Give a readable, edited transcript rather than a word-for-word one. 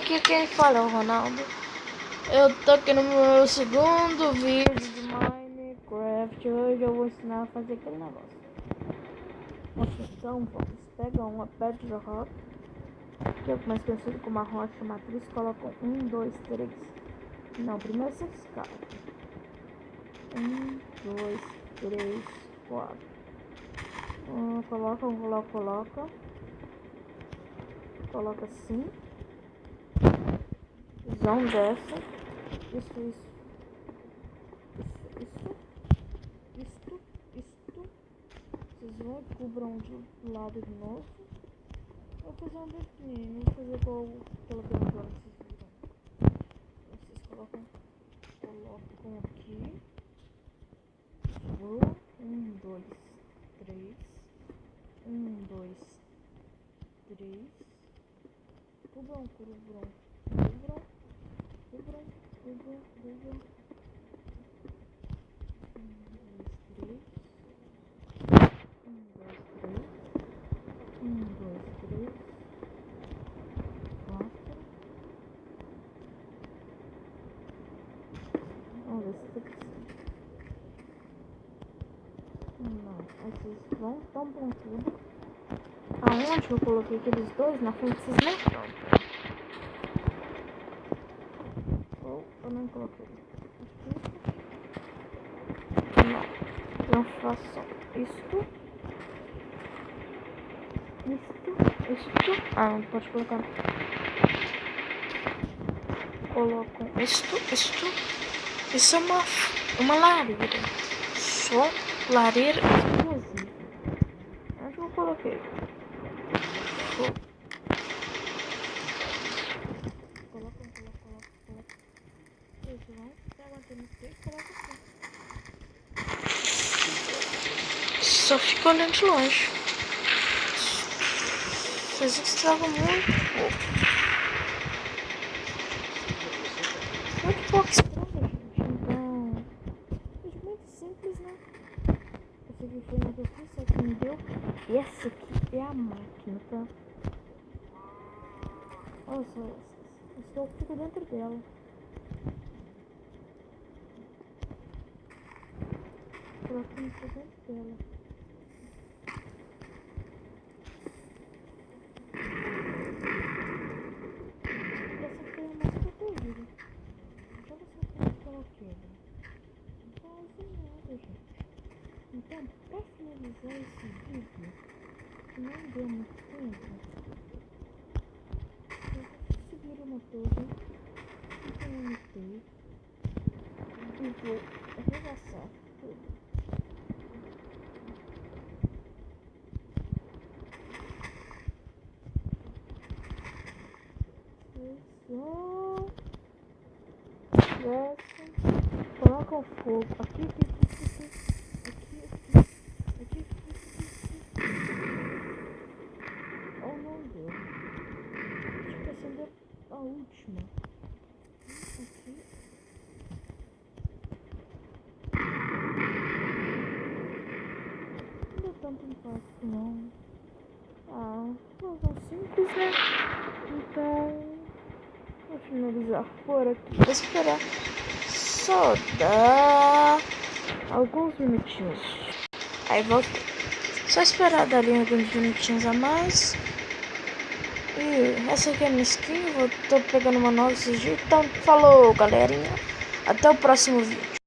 aqui quem fala é o Ronaldo. Eu tô aqui no meu segundo vídeo de Minecraft. Hoje eu vou ensinar a fazer aquele negócio. Então vamos pegar uma bedrock, que é o mais conhecido como a rocha matriz. Colocam 1, 2, 3. Não, primeiro você escala. 1, 2, 3, 4. Coloca assim. Visão dessa. Isso. Vocês vão e cobram de lado de novo. Vou fazer um definho. Vou fazer igual aquela grandona que vocês viram. Vocês colocam aqui. Voa. 1, 2, 3. 1, 2, 3. Cubram. 4. Vamos ver se tá aqui. Não, aí vocês vão, tampam tudo. Aonde eu coloquei aqueles dois na frente, vocês nem tampam. Ou eu não coloquei. Não façam isto. Ah, não pode colocar. Colocam isto. Isso é uma lareira. Só lareira explosiva. Onde eu coloquei? Coloca. Vocês vão pegar aquele e coloca aqui. Só fica olhando de longe. Vocês estragam muito pouco estraga, gente. Então, é muito simples, né? Essa aqui foi uma que eu fiz, só que me deu. E essa aqui é a máquina, tá? Olha só, eu só fico dentro dela. Colocando por dentro dela. Então, para finalizar esse vídeo, que não deu muito tempo, eu vou seguir uma torre, implementei e vou arregaçar tudo. Coloca o fogo aqui. Oh, não deu. Acho que acendeu a última. Aqui. Não deu tanto impacto, não. Não tão simples, né? Então, vou finalizar por aqui. Vou esperar só dar alguns minutinhos. Aí volto. Só esperar dali alguns minutinhos a mais. E essa aqui é a minha skin. Tô pegando uma nova esses dias. Então, falou, galerinha. Até o próximo vídeo.